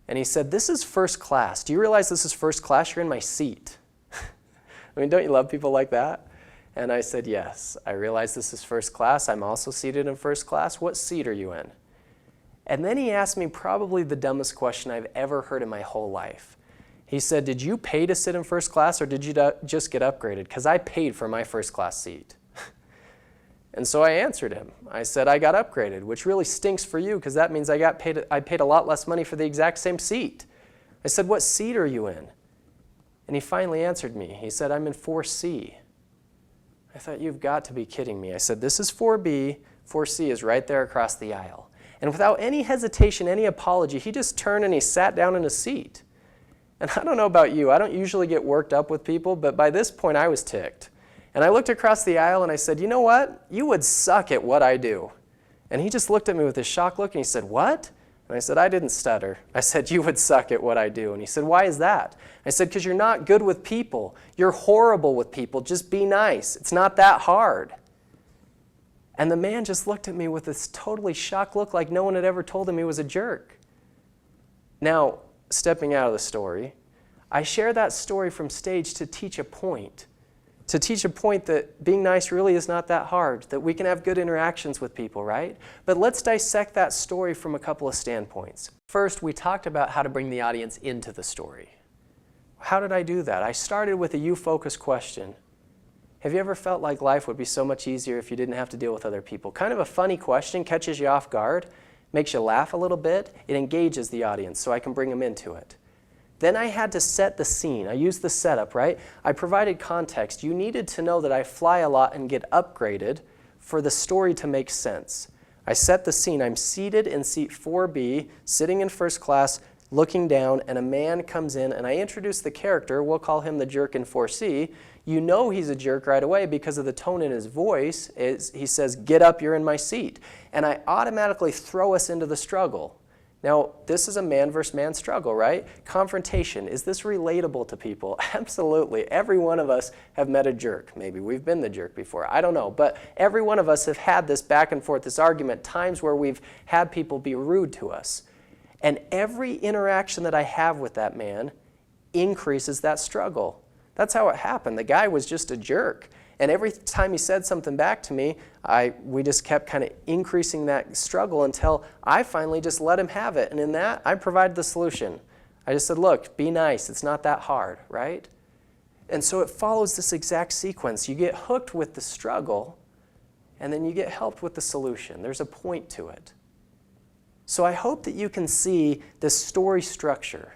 And he said, "This is first class. Do you realize this is first class? You're in my seat." I mean, don't you love people like that? And I said, "Yes, I realize this is first class. I'm also seated in first class. What seat are you in?" And then he asked me probably the dumbest question I've ever heard in my whole life. He said, "Did you pay to sit in first class, or did you just get upgraded? Because I paid for my first class seat." And so I answered him. I said, "I got upgraded," which really stinks for you because that means I paid a lot less money for the exact same seat. I said, "What seat are you in?" And he finally answered me. He said, "I'm in 4C. I thought, "You've got to be kidding me." I said, "This is 4B. 4C is right there across the aisle." And without any hesitation, any apology, he just turned and he sat down in his seat. And I don't know about you. I don't usually get worked up with people, but by this point I was ticked. And I looked across the aisle and I said, "You know what? You would suck at what I do." And he just looked at me with a shocked look and he said, "What?" And I said, I didn't stutter. I said, "You would suck at what I do." And he said, "Why is that?" I said, "Because you're not good with people. You're horrible with people. Just be nice. It's not that hard." And the man just looked at me with this totally shocked look like no one had ever told him he was a jerk. Now, stepping out of the story, I share that story from stage to teach a point. To teach a point that being nice really is not that hard, that we can have good interactions with people, right? But let's dissect that story from a couple of standpoints. First, we talked about how to bring the audience into the story. How did I do that? I started with a you-focused question. Have you ever felt like life would be so much easier if you didn't have to deal with other people? Kind of a funny question, catches you off guard, makes you laugh a little bit. It engages the audience so I can bring them into it. Then I had to set the scene. I used the setup, right? I provided context. You needed to know that I fly a lot and get upgraded for the story to make sense. I set the scene. I'm seated in seat 4B, sitting in first class, looking down, and a man comes in, and I introduce the character. We'll call him the jerk in 4C. You know he's a jerk right away because of the tone in his voice. He says, "Get up, you're in my seat." And I automatically throw us into the struggle. Now, this is a man versus man struggle, right? Confrontation. Is this relatable to people? Absolutely. Every one of us have met a jerk. Maybe we've been the jerk before. I don't know. But every one of us have had this back and forth, this argument, times where we've had people be rude to us. And every interaction that I have with that man increases that struggle. That's how it happened. The guy was just a jerk. And every time he said something back to me, we just kept kind of increasing that struggle until I finally just let him have it. And in that, I provided the solution. I just said, look, be nice. It's not that hard, right? And so it follows this exact sequence. You get hooked with the struggle, and then you get helped with the solution. There's a point to it. So I hope that you can see this story structure.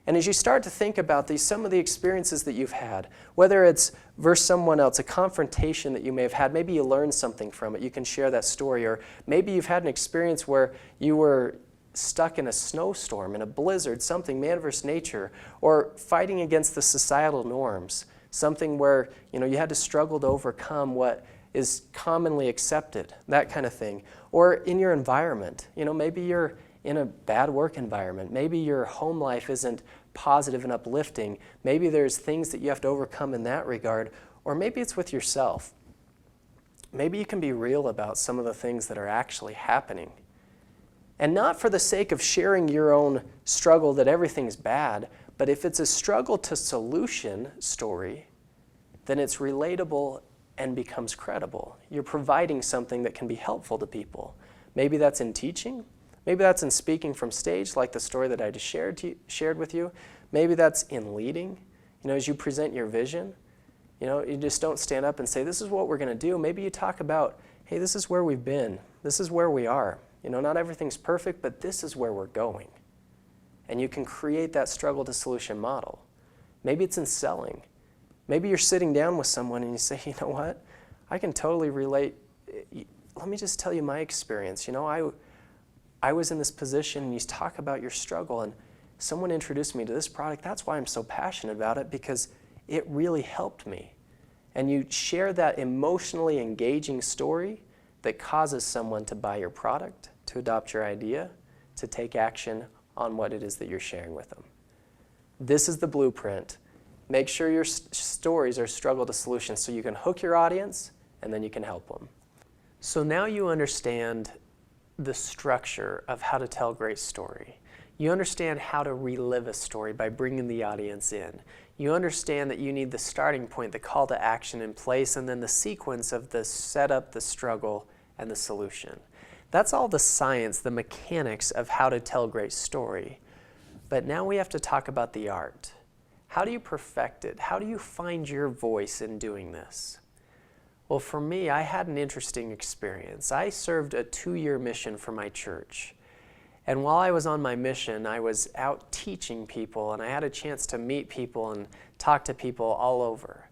And as you start to think about these, some of the experiences that you've had, whether it's versus someone else, a confrontation that you may have had, maybe you learned something from it, you can share that story, or maybe you've had an experience where you were stuck in a snowstorm, in a blizzard, something, man versus nature, or fighting against the societal norms, something where you had to struggle to overcome what is commonly accepted, that kind of thing. Or in your environment, maybe you're in a bad work environment. Maybe your home life isn't positive and uplifting. Maybe there's things that you have to overcome in that regard. Or maybe it's with yourself. Maybe you can be real about some of the things that are actually happening. And not for the sake of sharing your own struggle that everything's bad, but if it's a struggle to solution story, then it's relatable and becomes credible. You're providing something that can be helpful to people. Maybe that's in teaching. Maybe that's in speaking from stage, like the story that I just shared with you. Maybe that's in leading. As you present your vision, you just don't stand up and say, this is what we're going to do. Maybe you talk about, hey, this is where we've been. This is where we are. Not everything's perfect, but this is where we're going. And you can create that struggle to solution model. Maybe it's in selling. Maybe you're sitting down with someone and you say, you know what? I can totally relate. Let me just tell you my experience. I was in this position, and you talk about your struggle, and someone introduced me to this product. That's why I'm so passionate about it, because it really helped me. And you share that emotionally engaging story that causes someone to buy your product, to adopt your idea, to take action on what it is that you're sharing with them. This is the blueprint. Make sure your stories are struggle to solution so you can hook your audience, and then you can help them. So now you understand the structure of how to tell a great story. You understand how to relive a story by bringing the audience in. You understand that you need the starting point, the call to action in place, and then the sequence of the setup, the struggle, and the solution. That's all the science, the mechanics of how to tell a great story. But now we have to talk about the art. How do you perfect it? How do you find your voice in doing this? Well, for me, I had an interesting experience. I served a 2-year mission for my church. And while I was on my mission, I was out teaching people, and I had a chance to meet people and talk to people all over.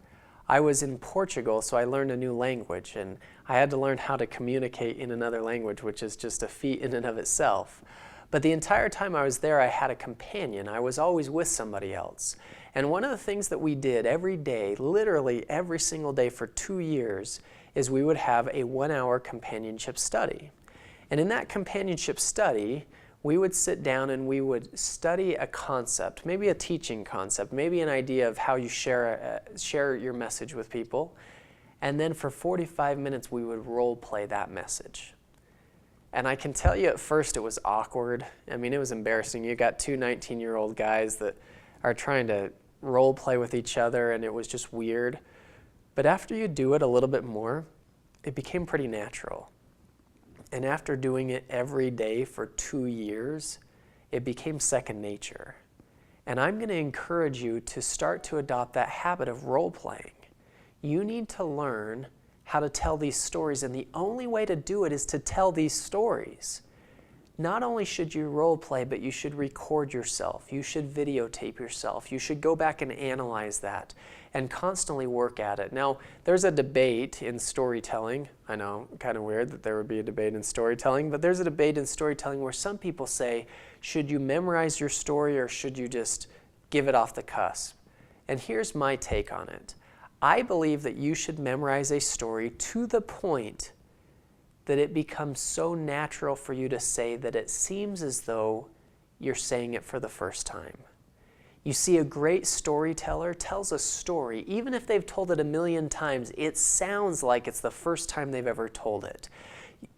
I was in Portugal, so I learned a new language, and I had to learn how to communicate in another language, which is just a feat in and of itself. But the entire time I was there, I had a companion. I was always with somebody else. And one of the things that we did every day, literally every single day for 2 years, is we would have a 1-hour companionship study. And in that companionship study, we would sit down and we would study a concept, maybe a teaching concept, maybe an idea of how you share your message with people. And then for 45 minutes, we would role play that message. And I can tell you at first it was awkward. I mean, it was embarrassing. You got 2 19-year-old guys that are trying to role play with each other, and it was just weird. But after you do it a little bit more, it became pretty natural. And after doing it every day for 2 years, it became second nature. And I'm going to encourage you to start to adopt that habit of role playing. You need to learn how to tell these stories, and the only way to do it is to tell these stories. Not only should you role play, but you should record yourself. You should videotape yourself. You should go back and analyze that and constantly work at it. Now, there's a debate in storytelling. I know, kind of weird that there would be a debate in storytelling, but there's a debate in storytelling where some people say, should you memorize your story or should you just give it off the cusp? And here's my take on it. I believe that you should memorize a story to the point that it becomes so natural for you to say that it seems as though you're saying it for the first time. You see, a great storyteller tells a story, even if they've told it 1,000,000 times, it sounds like it's the first time they've ever told it.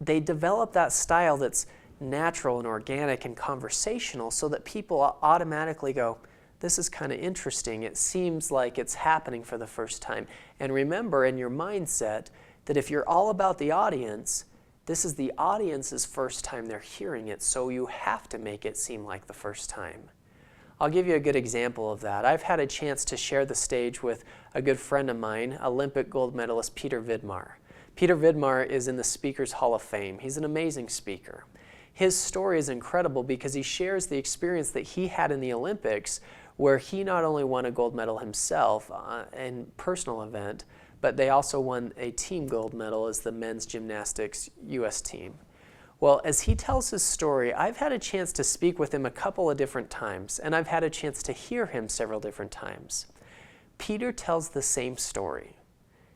They develop that style that's natural and organic and conversational so that people automatically go, this is kind of interesting. It seems like it's happening for the first time. And remember in your mindset that if you're all about the audience, this is the audience's first time they're hearing it, so you have to make it seem like the first time. I'll give you a good example of that. I've had a chance to share the stage with a good friend of mine, Olympic gold medalist Peter Vidmar. Peter Vidmar is in the Speakers Hall of Fame. He's an amazing speaker. His story is incredible because he shares the experience that he had in the Olympics, where he not only won a gold medal himself in personal event, but they also won a team gold medal as the men's gymnastics U.S. team. Well, as he tells his story, I've had a chance to speak with him a couple of different times, and I've had a chance to hear him several different times. Peter tells the same story.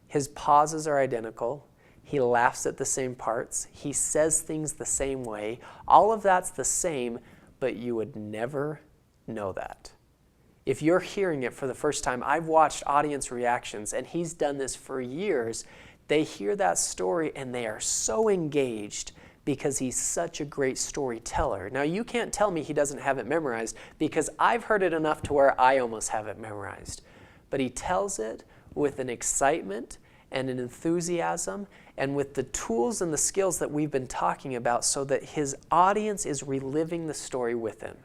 His pauses are identical. He laughs at the same parts. He says things the same way. All of that's the same, but you would never know that. If you're hearing it for the first time, I've watched audience reactions, and he's done this for years. They hear that story, and they are so engaged because he's such a great storyteller. Now, you can't tell me he doesn't have it memorized because I've heard it enough to where I almost have it memorized. But he tells it with an excitement and an enthusiasm and with the tools and the skills that we've been talking about so that his audience is reliving the story with him.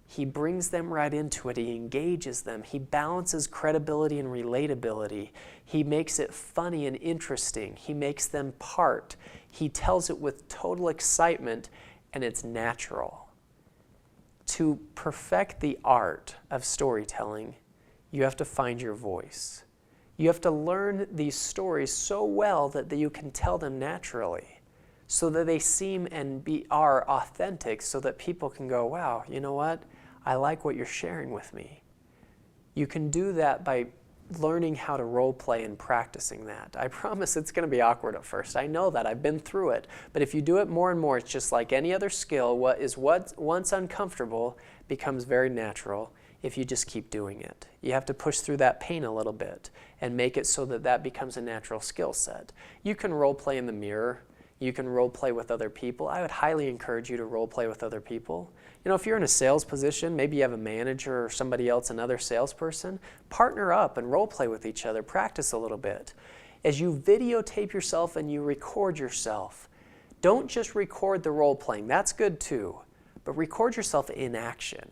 He brings them right into it. He engages them. He balances credibility and relatability. He makes it funny and interesting. He makes them part. He tells it with total excitement, and it's natural. To perfect the art of storytelling, you have to find your voice. You have to learn these stories so well that you can tell them naturally, so that they seem and are authentic, so that people can go, wow, you know what? I like what you're sharing with me. You can do that by learning how to role play and practicing that. I promise it's going to be awkward at first. I know that. I've been through it. But if you do it more and more, it's just like any other skill. What is once uncomfortable becomes very natural if you just keep doing it. You have to push through that pain a little bit and make it so that that becomes a natural skill set. You can role play in the mirror. You can role play with other people. I would highly encourage you to role play with other people. You know, if you're in a sales position, maybe you have a manager or somebody else, another salesperson, partner up and role play with each other. Practice a little bit. As you videotape yourself and you record yourself, don't just record the role playing. That's good too. But record yourself in action.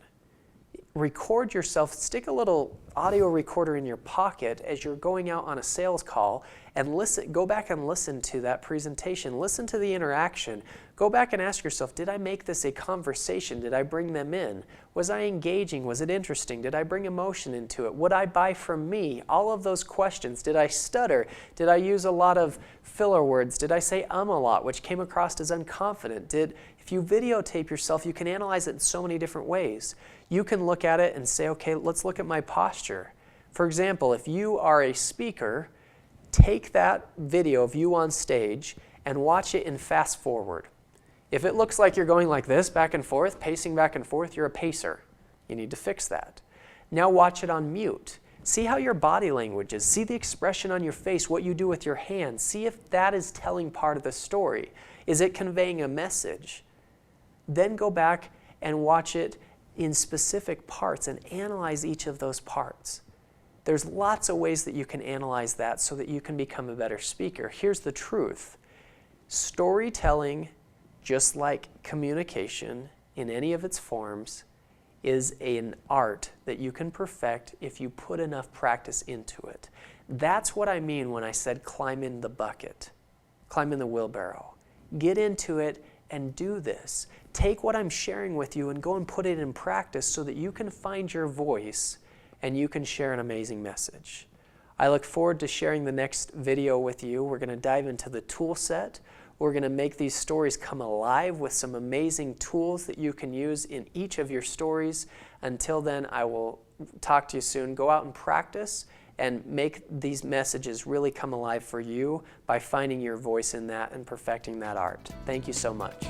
Record yourself, stick a little audio recorder in your pocket as you're going out on a sales call and listen. Go back and listen to that presentation. Listen to the interaction. Go back and ask yourself, did I make this a conversation? Did I bring them in? Was I engaging? Was it interesting? Did I bring emotion into it? Would I buy from me? All of those questions. Did I stutter? Did I use a lot of filler words? Did I say a lot, which came across as unconfident? If you videotape yourself, you can analyze it in so many different ways. You can look at it and say, okay, let's look at my posture. For example, if you are a speaker, take that video of you on stage and watch it in fast forward. If it looks like you're going like this, back and forth, pacing back and forth, you're a pacer. You need to fix that. Now watch it on mute. See how your body language is. See the expression on your face, what you do with your hands. See if that is telling part of the story. Is it conveying a message? Then go back and watch it in specific parts and analyze each of those parts. There's lots of ways that you can analyze that so that you can become a better speaker. Here's the truth. Storytelling, just like communication in any of its forms, is an art that you can perfect if you put enough practice into it. That's what I mean when I said climb in the bucket, climb in the wheelbarrow. Get into it and do this. Take what I'm sharing with you and go and put it in practice so that you can find your voice and you can share an amazing message. I look forward to sharing the next video with you. We're going to dive into the tool set. We're going to make these stories come alive with some amazing tools that you can use in each of your stories. Until then, I will talk to you soon. Go out and practice and make these messages really come alive for you by finding your voice in that and perfecting that art. Thank you so much.